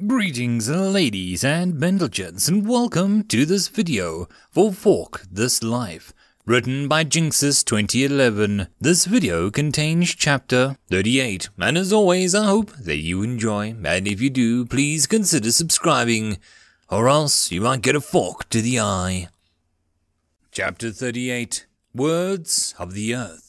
Greetings ladies and gentlemen, and welcome to this video for Fork This Life, written by Jinxes 2011. This video contains chapter 38, and as always I hope that you enjoy, and if you do, please consider subscribing, or else you might get a fork to the eye. Chapter 38, Words of the Earth.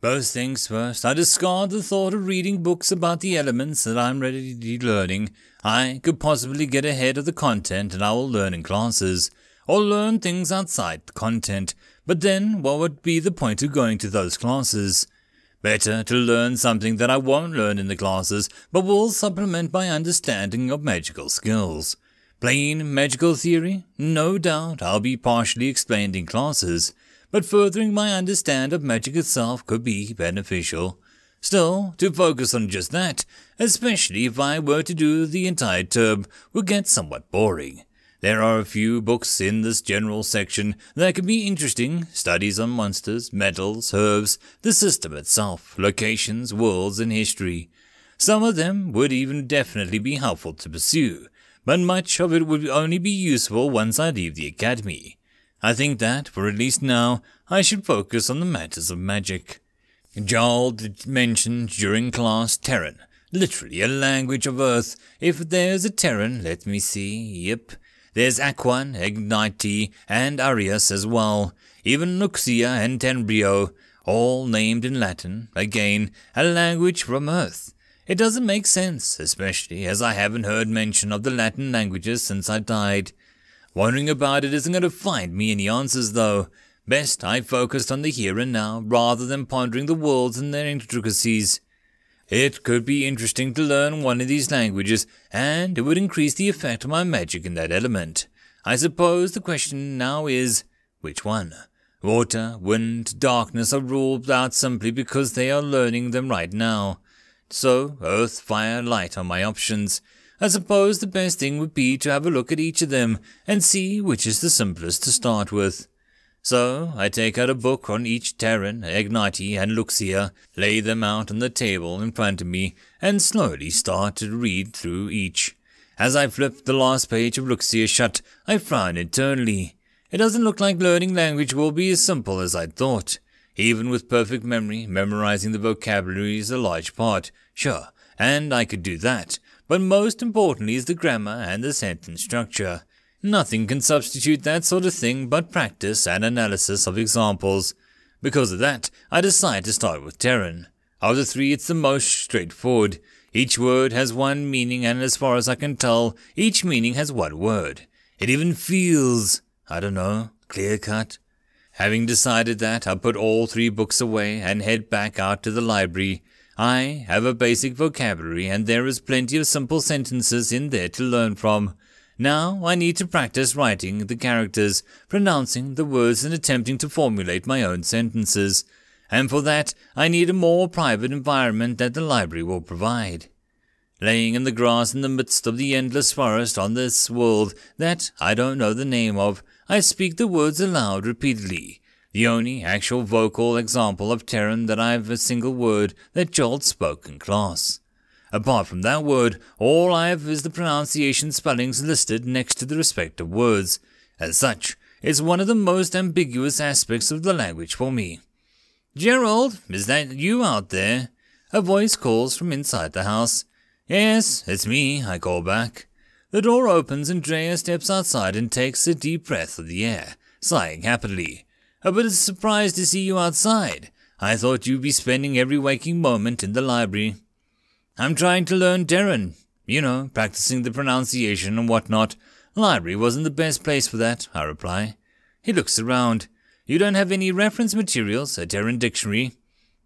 First things first, I discard the thought of reading books about the elements that I'm ready learning. I could possibly get ahead of the content and I will learn in classes, or learn things outside the content, but then what would be the point of going to those classes? Better to learn something that I won't learn in the classes, but will supplement my understanding of magical skills. Plain magical theory? No doubt I'll be partially explained in classes, but furthering my understanding of magic itself could be beneficial. Still, to focus on just that, especially if I were to do the entire term, would get somewhat boring. There are a few books in this general section that could be interesting: studies on monsters, metals, herbs, the system itself, locations, worlds, and history. Some of them would even definitely be helpful to pursue, but much of it would only be useful once I leave the academy. I think that, for at least now, I should focus on the matters of magic. Jarl mentioned during class Terran, literally a language of Earth. If there's a Terran, let me see, yep. There's Aquan, Ignite, and Arius as well, even Luxia and Tenbrio, all named in Latin, again, a language from Earth. It doesn't make sense, especially as I haven't heard mention of the Latin languages since I died. Wondering about it isn't going to find me any answers though. Best I focused on the here and now, rather than pondering the worlds and their intricacies. It could be interesting to learn one of these languages, and it would increase the effect of my magic in that element. I suppose the question now is, which one? Water, wind, darkness are ruled out simply because they are learning them right now. So, earth, fire, light are my options. I suppose the best thing would be to have a look at each of them and see which is the simplest to start with. So I take out a book on each Terran, Ignite, and Luxia, lay them out on the table in front of me, and slowly start to read through each. As I flip the last page of Luxia shut, I frown internally. It doesn't look like learning language will be as simple as I'd thought. Even with perfect memory, memorizing the vocabulary is a large part, sure, and I could do that. But most importantly is the grammar and the sentence structure. Nothing can substitute that sort of thing but practice and analysis of examples. Because of that, I decide to start with Terran. Of the three, it's the most straightforward. Each word has one meaning, and as far as I can tell, each meaning has one word. It even feels, I don't know, clear-cut. Having decided that, I put all three books away and head back out to the library. I have a basic vocabulary, and there is plenty of simple sentences in there to learn from. Now I need to practice writing the characters, pronouncing the words, and attempting to formulate my own sentences. And for that, I need a more private environment that the library will provide. Laying in the grass in the midst of the endless forest on this world that I don't know the name of, I speak the words aloud repeatedly. The only actual vocal example of Terran that I have a single word that Jolt spoke in class. Apart from that word, all I have is the pronunciation spellings listed next to the respective words. As such, it's one of the most ambiguous aspects of the language for me. "Gerald, is that you out there?" A voice calls from inside the house. "Yes, it's me," I call back. The door opens and Drea steps outside and takes a deep breath of the air, sighing happily. "A bit surprised to see you outside. I thought you'd be spending every waking moment in the library." "I'm trying to learn Terran. You know, practicing the pronunciation and whatnot. Library wasn't the best place for that," I reply. He looks around. "You don't have any reference materials, a Terran dictionary?"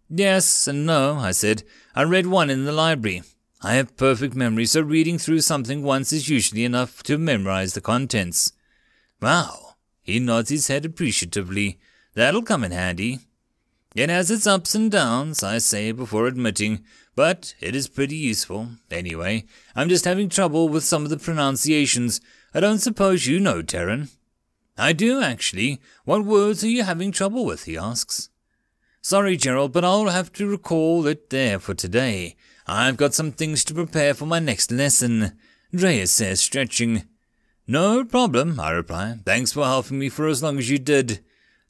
"Yes and no," I said. "I read one in the library. I have perfect memory, so reading through something once is usually enough to memorize the contents." "Wow." He nods his head appreciatively. "That'll come in handy." "It has its ups and downs," I say before admitting, "but it is pretty useful. Anyway, I'm just having trouble with some of the pronunciations. I don't suppose you know Terran?" "I do, actually. What words are you having trouble with?" he asks. "Sorry, Gerald, but I'll have to recall it there for today. I've got some things to prepare for my next lesson, Drea says, stretching. No problem, I reply. Thanks for helping me for as long as you did.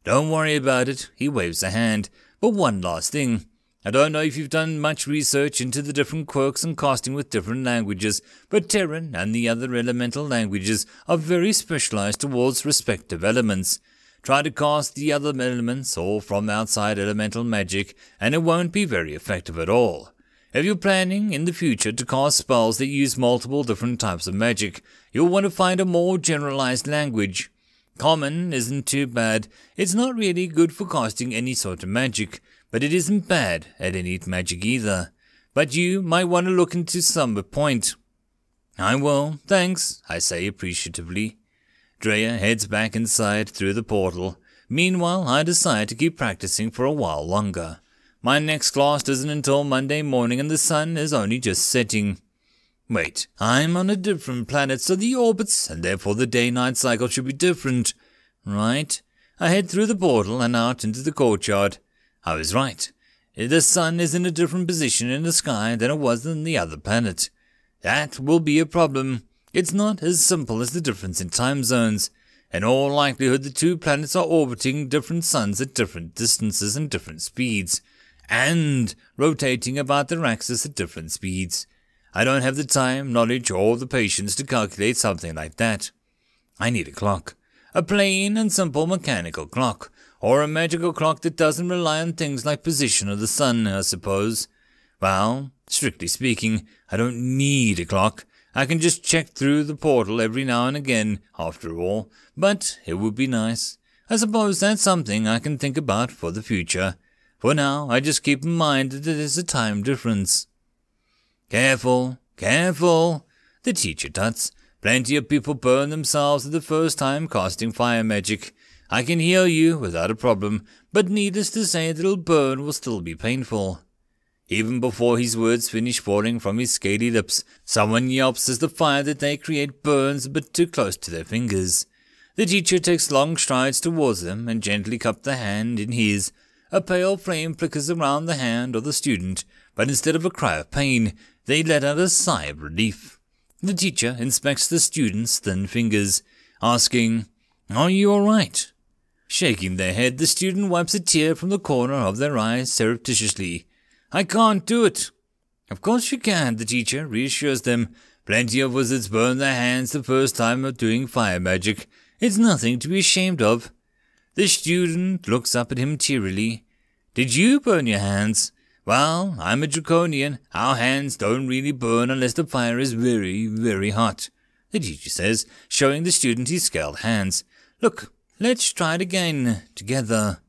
Don't worry about it, he waves a hand. But one last thing. I don't know if you've done much research into the different quirks and casting with different languages, but Terran and the other elemental languages are very specialized towards respective elements. Try to cast the other elements or from outside elemental magic, and it won't be very effective at all. If you're planning in the future to cast spells that use multiple different types of magic, you'll want to find a more generalized language. Common isn't too bad. It's not really good for casting any sort of magic, but it isn't bad at any magic either. But you might want to look into some at point. I will, thanks, I say appreciatively. Drea heads back inside through the portal. Meanwhile, I decide to keep practicing for a while longer. My next class isn't until Monday morning and the sun is only just setting. Wait, I'm on a different planet, so the orbits, and therefore the day-night cycle should be different. Right? I head through the portal and out into the courtyard. I was right. The sun is in a different position in the sky than it was on the other planet. That will be a problem. It's not as simple as the difference in time zones. In all likelihood, the two planets are orbiting different suns at different distances and different speeds, and rotating about their axis at different speeds. I don't have the time, knowledge, or the patience to calculate something like that. I need a clock. A plain and simple mechanical clock, or a magical clock that doesn't rely on things like position of the sun, I suppose. Well, strictly speaking, I don't need a clock. I can just check through the portal every now and again, after all, but it would be nice. I suppose that's something I can think about for the future. For now, I just keep in mind that there's a time difference. Careful, careful, the teacher tuts. Plenty of people burn themselves at the first time casting fire magic. I can heal you without a problem, but needless to say, the little burn will still be painful. Even before his words finish falling from his scaly lips, someone yelps as the fire that they create burns a bit too close to their fingers. The teacher takes long strides towards them and gently cups the hand in his. A pale flame flickers around the hand of the student, but instead of a cry of pain, they let out a sigh of relief. The teacher inspects the student's thin fingers, asking, "Are you all right?" Shaking their head, the student wipes a tear from the corner of their eye surreptitiously. "I can't do it." "Of course you can," the teacher reassures them. "Plenty of wizards burn their hands the first time of doing fire magic. It's nothing to be ashamed of." The student looks up at him tearily. "Did you burn your hands?" "Well, I'm a draconian. Our hands don't really burn unless the fire is very, very hot," the teacher says, showing the student his scaled hands. "Look, let's try it again, together."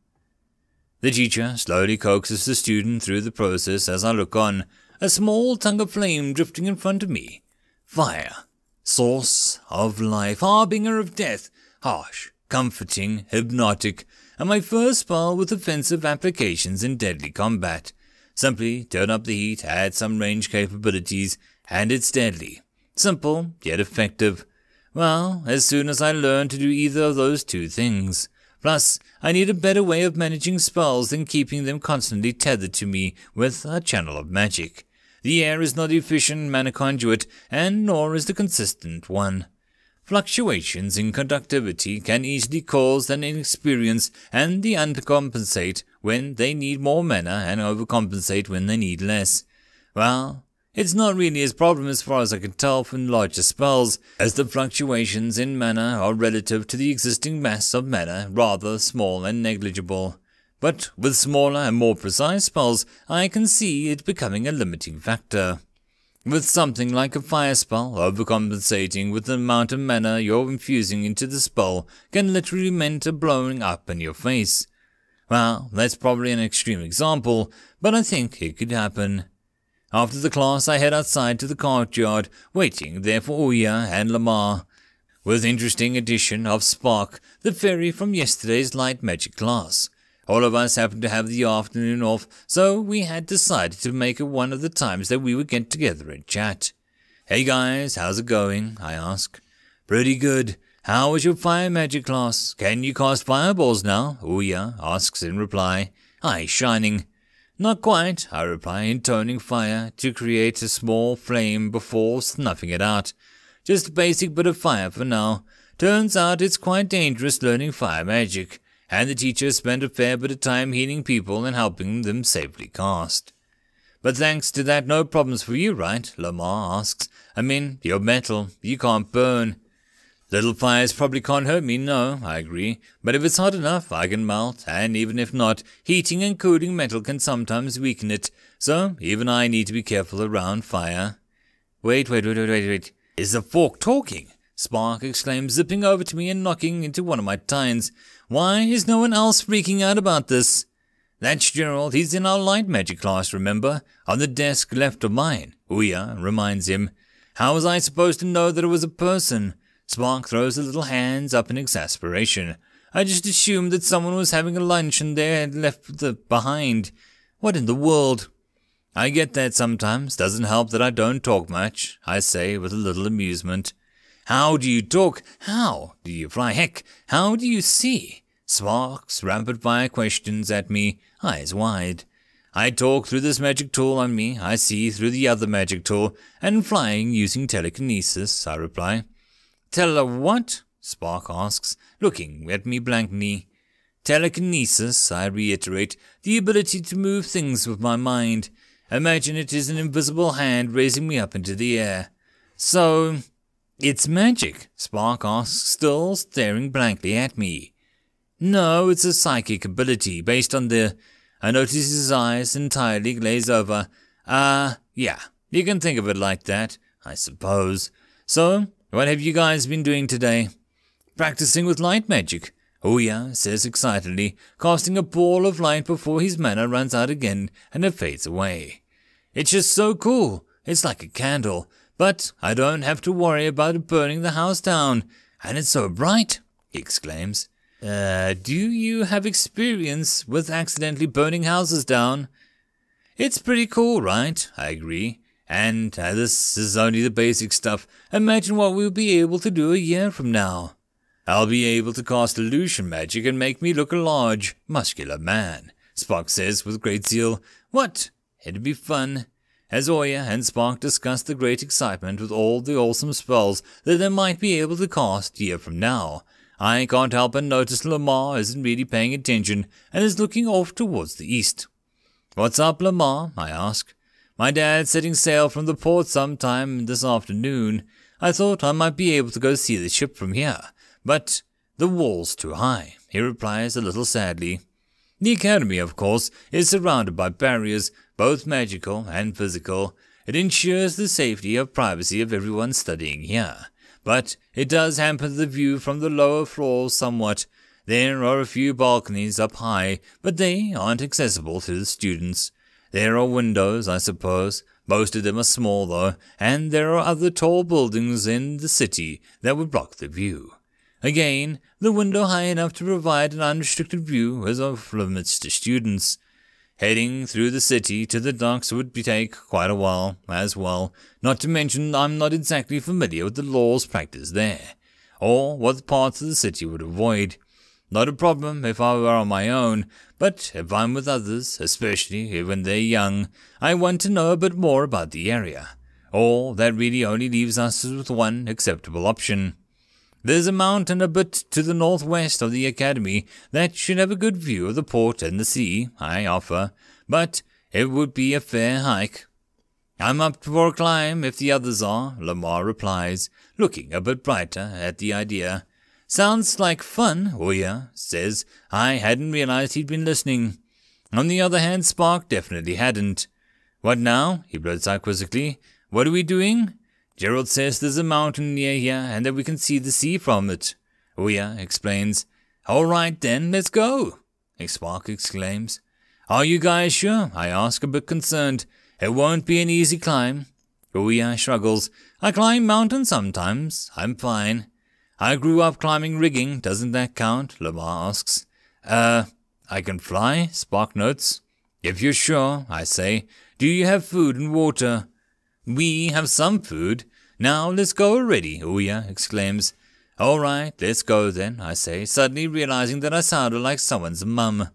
The teacher slowly coaxes the student through the process as I look on, a small tongue of flame drifting in front of me. Fire. Source of life, harbinger of death, harsh, comforting, hypnotic, and my first spell with offensive applications in deadly combat. Simply turn up the heat, add some range capabilities, and it's deadly. Simple, yet effective. Well, as soon as I learn to do either of those two things. Plus, I need a better way of managing spells than keeping them constantly tethered to me with a channel of magic. The air is not efficient mana conduit, and nor is the consistent one. Fluctuations in conductivity can easily cause an inexperience and the undercompensate when they need more mana and overcompensate when they need less. Well, it's not really his problem as far as I can tell from larger spells, as the fluctuations in mana are relative to the existing mass of mana, rather small and negligible. But with smaller and more precise spells, I can see it becoming a limiting factor. With something like a fire spell, overcompensating with the amount of mana you're infusing into the spell can literally mean a blowing up in your face. Well, that's probably an extreme example, but I think it could happen. After the class, I head outside to the courtyard, waiting there for Ouya and Lamar. With interesting addition of Spark, the fairy from yesterday's light magic class. All of us happened to have the afternoon off, so we had decided to make it one of the times that we would get together and chat. "Hey guys, how's it going?" I ask. "Pretty good. How was your fire magic class? Can you cast fireballs now?" Ouya asks in reply, eyes shining. Not quite, I reply, intoning fire to create a small flame before snuffing it out. Just a basic bit of fire for now. Turns out it's quite dangerous learning fire magic, and the teacher spent a fair bit of time healing people and helping them safely cast. But thanks to that, no problems for you, right? Lamar asks. I mean, you're metal. You can't burn. Little fires probably can't hurt me, no, I agree. But if it's hot enough, I can melt, and even if not, heating and cooling metal can sometimes weaken it. So, even I need to be careful around fire. Wait. Is the fork talking? Spark exclaims, zipping over to me and knocking into one of my tines. Why is no one else freaking out about this? That's Gerald. He's in our light magic class, remember? On the desk left of mine. Ouya reminds him. How was I supposed to know that it was a person? Spark throws the little hands up in exasperation. I just assumed that someone was having a lunch and they had left behind. What in the world? I get that sometimes. Doesn't help that I don't talk much, I say with a little amusement. How do you talk? How do you fly? Heck, how do you see? Sparks rapid-fire questions at me, eyes wide. I talk through this magic tool on me, I see through the other magic tool, and flying using telekinesis, I reply. What? Spark asks, looking at me blankly. Telekinesis, I reiterate, the ability to move things with my mind. Imagine it is an invisible hand raising me up into the air. So, it's magic? Spark asks, still staring blankly at me. No, it's a psychic ability based on the... I notice his eyes entirely glaze over. Yeah, you can think of it like that, I suppose. So, what have you guys been doing today? Practicing with light magic, Ouya says excitedly, casting a ball of light before his mana runs out again and it fades away. It's just so cool. It's like a candle, but I don't have to worry about it burning the house down. And it's so bright, he exclaims. Do you have experience with accidentally burning houses down? It's pretty cool, right? I agree. And this is only the basic stuff. Imagine what we'll be able to do a year from now. I'll be able to cast illusion magic and make me look a large, muscular man, Spark says with great zeal. What? It'd be fun. As Ouya and Spark discuss the great excitement with all the awesome spells that they might be able to cast a year from now, I can't help but notice Lamar isn't really paying attention and is looking off towards the east. What's up, Lamar? I ask. My dad's setting sail from the port sometime this afternoon. I thought I might be able to go see the ship from here, but the wall's too high, he replies a little sadly. The academy, of course, is surrounded by barriers, both magical and physical. It ensures the safety and privacy of everyone studying here, but it does hamper the view from the lower floors somewhat. There are a few balconies up high, but they aren't accessible to the students. There are windows, I suppose. Most of them are small, though, and there are other tall buildings in the city that would block the view. Again, the window high enough to provide an unrestricted view is off limits to students. Heading through the city to the docks would take quite a while, as well, not to mention I'm not exactly familiar with the laws practiced there, or what parts of the city would avoid. Not a problem if I were on my own, but if I'm with others, especially when they're young, I want to know a bit more about the area. Or that really only leaves us with one acceptable option. There's a mountain a bit to the northwest of the academy that should have a good view of the port and the sea, I offer, but it would be a fair hike. I'm up for a climb if the others are, Lamar replies, looking a bit brighter at the idea. Sounds like fun, Ouya says. I hadn't realized he'd been listening. On the other hand, Spark definitely hadn't. What now? He blurts out quizzically. What are we doing? Gerald says there's a mountain near here and that we can see the sea from it. Ouya explains. All right then, let's go, Spark exclaims. Are you guys sure? I ask, a bit concerned. It won't be an easy climb. Ouya shruggles. I climb mountains sometimes. I'm fine. I grew up climbing rigging, doesn't that count? Lamar asks. I can fly, Spark notes. If you're sure, I say. Do you have food and water? We have some food. Now let's go already, Ouya exclaims. All right, let's go then, I say, suddenly realizing that I sounded like someone's mum.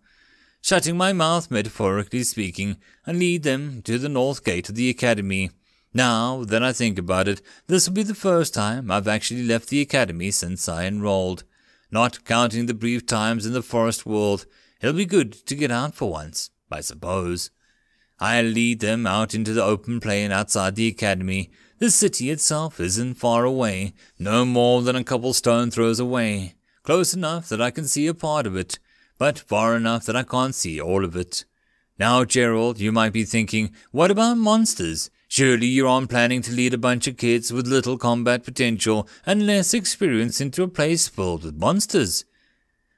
shutting my mouth metaphorically speaking, and lead them to the north gate of the academy. Now that I think about it, this will be the first time I've actually left the academy since I enrolled. Not counting the brief times in the forest world, it'll be good to get out for once, I suppose. I'll lead them out into the open plain outside the academy. The city itself isn't far away, no more than a couple stone throws away. Close enough that I can see a part of it, but far enough that I can't see all of it. Now, Gerald, you might be thinking, what about monsters? Surely you're on planning to lead a bunch of kids with little combat potential and less experience into a place filled with monsters.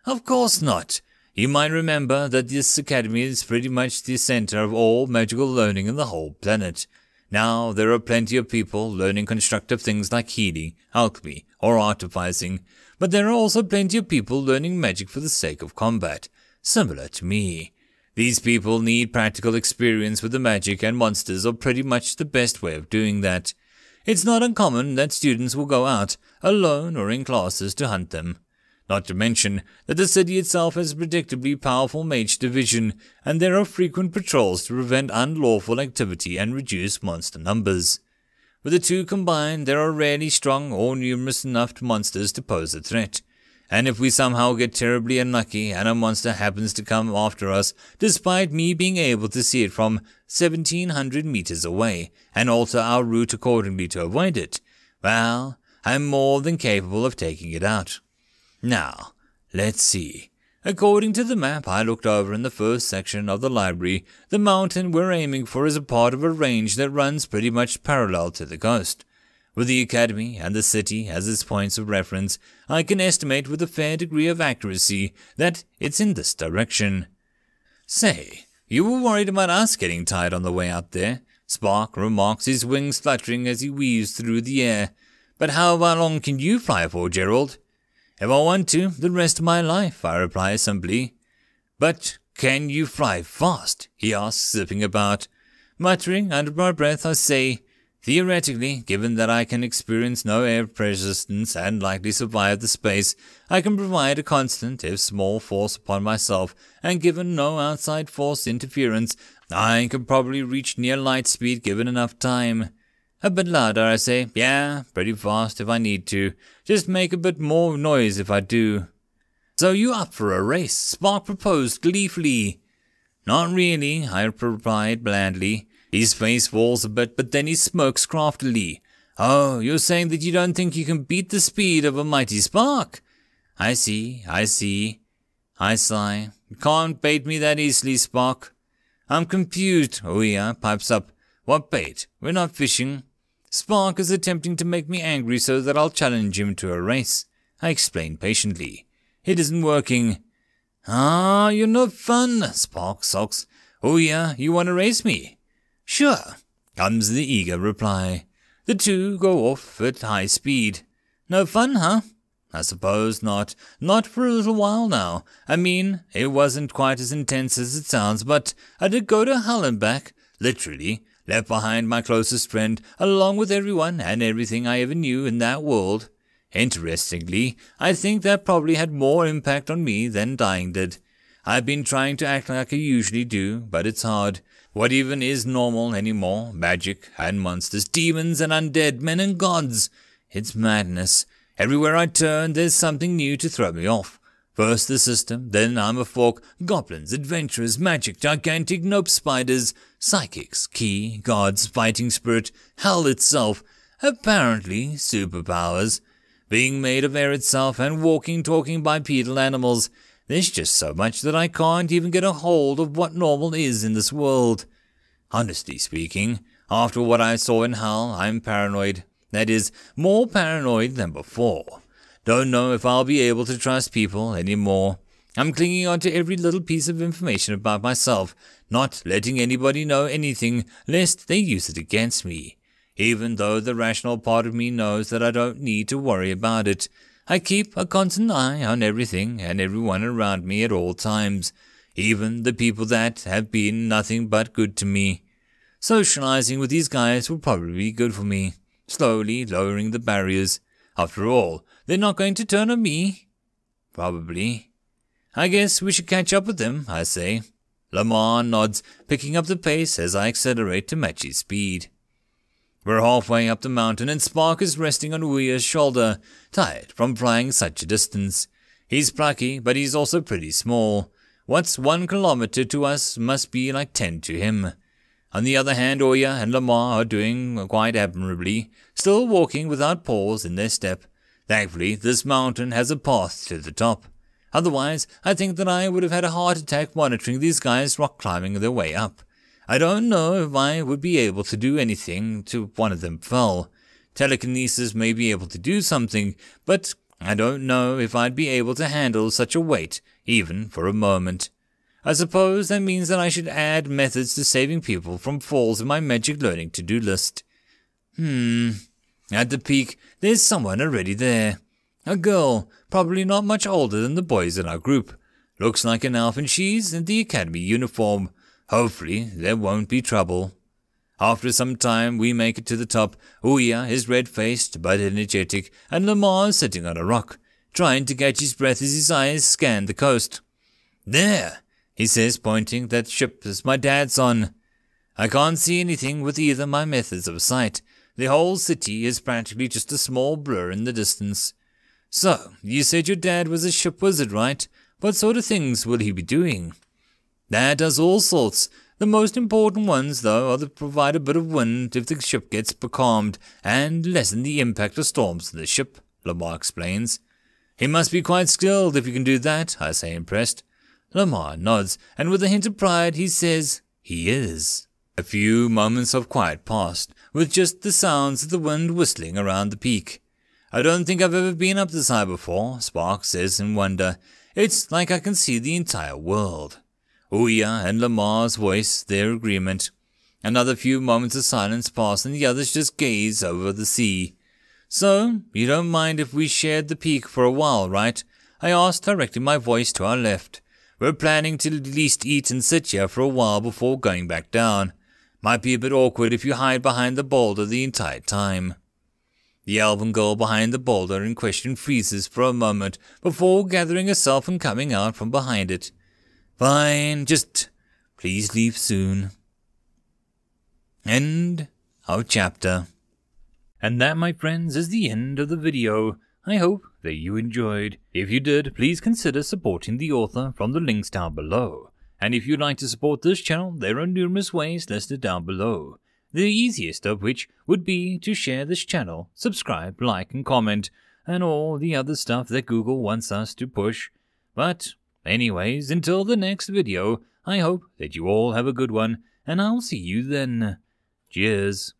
Of course not. You might remember that this academy is pretty much the center of all magical learning in the whole planet. Now, there are plenty of people learning constructive things like healing, alchemy, or artificing, but there are also plenty of people learning magic for the sake of combat, similar to me. These people need practical experience with the magic, and monsters are pretty much the best way of doing that. It's not uncommon that students will go out, alone or in classes, to hunt them. Not to mention that the city itself has a predictably powerful mage division, and there are frequent patrols to prevent unlawful activity and reduce monster numbers. With the two combined, there are rarely strong or numerous enough monsters to pose a threat. And if we somehow get terribly unlucky and a monster happens to come after us, despite me being able to see it from 1,700 meters away, and alter our route accordingly to avoid it, well, I'm more than capable of taking it out. Now, let's see. According to the map I looked over in the first section of the library, the mountain we're aiming for is a part of a range that runs pretty much parallel to the coast. With the academy and the city as its points of reference, I can estimate with a fair degree of accuracy that it's in this direction. Say, you were worried about us getting tired on the way out there, Spark remarks, his wings fluttering as he weaves through the air. But how long can you fly for, Gerald? If I want to, the rest of my life, I reply simply. But can you fly fast? He asks, zipping about. Muttering under my breath, I say, theoretically, given that I can experience no air resistance and likely survive the space, I can provide a constant, if small, force upon myself, and given no outside force interference, I could probably reach near light speed given enough time. A bit louder, I say. Yeah, pretty fast if I need to. Just make a bit more noise if I do. So you up for a race? Spark proposed gleefully. Not really, I replied blandly. His face falls a bit, but then he smirks craftily. Oh, you're saying that you don't think you can beat the speed of a mighty Spark? I see. I sigh. You can't bait me that easily, Spark. I'm confused. Oh yeah, pipes up. What bait? We're not fishing. Spark is attempting to make me angry so that I'll challenge him to a race. I explain patiently. It isn't working. Ah, you're no fun, Spark sulks. Oh yeah, you want to race me? Sure, comes the eager reply. The two go off at high speed. No fun, huh? I suppose not. Not for a little while now. I mean, it wasn't quite as intense as it sounds, but I did go to hell and back, literally. Left behind my closest friend, along with everyone and everything I ever knew in that world. Interestingly, I think that probably had more impact on me than dying did. I've been trying to act like I usually do, but it's hard. What even is normal anymore? Magic and monsters, demons and undead, men and gods. It's madness. Everywhere I turn, there's something new to throw me off. First the system, then I'm a fork, goblins, adventurers, magic, gigantic nope spiders, psychics, key, gods, fighting spirit, hell itself, apparently superpowers, being made of air itself and walking, talking bipedal animals. There's just so much that I can't even get a hold of what normal is in this world. Honestly speaking, after what I saw in hell, I'm paranoid. That is, more paranoid than before. Don't know if I'll be able to trust people anymore. I'm clinging on to every little piece of information about myself, not letting anybody know anything, lest they use it against me. Even though the rational part of me knows that I don't need to worry about it, I keep a constant eye on everything and everyone around me at all times, even the people that have been nothing but good to me. Socializing with these guys will probably be good for me, slowly lowering the barriers. After all, they're not going to turn on me. Probably. I guess we should catch up with them, I say. Lamar nods, picking up the pace as I accelerate to match his speed. We're halfway up the mountain and Spark is resting on Ouia's shoulder, tired from flying such a distance. He's plucky, but he's also pretty small. What's 1 kilometer to us must be like 10 to him. On the other hand, Ouia and Lamar are doing quite admirably, still walking without pause in their step. Thankfully, this mountain has a path to the top. Otherwise, I think that I would have had a heart attack monitoring these guys rock climbing their way up. I don't know if I would be able to do anything to one of them fell. Telekinesis may be able to do something, but I don't know if I'd be able to handle such a weight, even for a moment. I suppose that means that I should add methods to saving people from falls in my magic learning to-do list. At the peak, there's someone already there. A girl, probably not much older than the boys in our group. Looks like an elf and she's in the academy uniform. Hopefully, there won't be trouble. After some time, we make it to the top. Ouia is red-faced but energetic, and Lamar is sitting on a rock, trying to catch his breath as his eyes scan the coast. There, he says, pointing, that ship is my dad's on. I can't see anything with either my methods of sight. The whole city is practically just a small blur in the distance. So, you said your dad was a ship wizard, right? What sort of things will he be doing? Dad does all sorts. The most important ones, though, are to provide a bit of wind if the ship gets becalmed and lessen the impact of storms to the ship, Lamar explains. He must be quite skilled if he can do that, I say, impressed. Lamar nods, and with a hint of pride he says, he is. A few moments of quiet passed, with just the sounds of the wind whistling around the peak. I don't think I've ever been up this high before, Spark says in wonder. It's like I can see the entire world. Ouia and Lamar's voice their agreement. Another few moments of silence pass and the others just gaze over the sea. So, you don't mind if we shared the peak for a while, right? I asked, directing my voice to our left. We're planning to at least eat and sit here for a while before going back down. Might be a bit awkward if you hide behind the boulder the entire time. The elven girl behind the boulder in question freezes for a moment before gathering herself and coming out from behind it. Fine, just please leave soon. End of chapter. And that, my friends, is the end of the video. I hope that you enjoyed. If you did, please consider supporting the author from the links down below. And if you'd like to support this channel, there are numerous ways listed down below. The easiest of which would be to share this channel, subscribe, like and comment, and all the other stuff that Google wants us to push. But anyways, until the next video, I hope that you all have a good one, and I'll see you then. Cheers.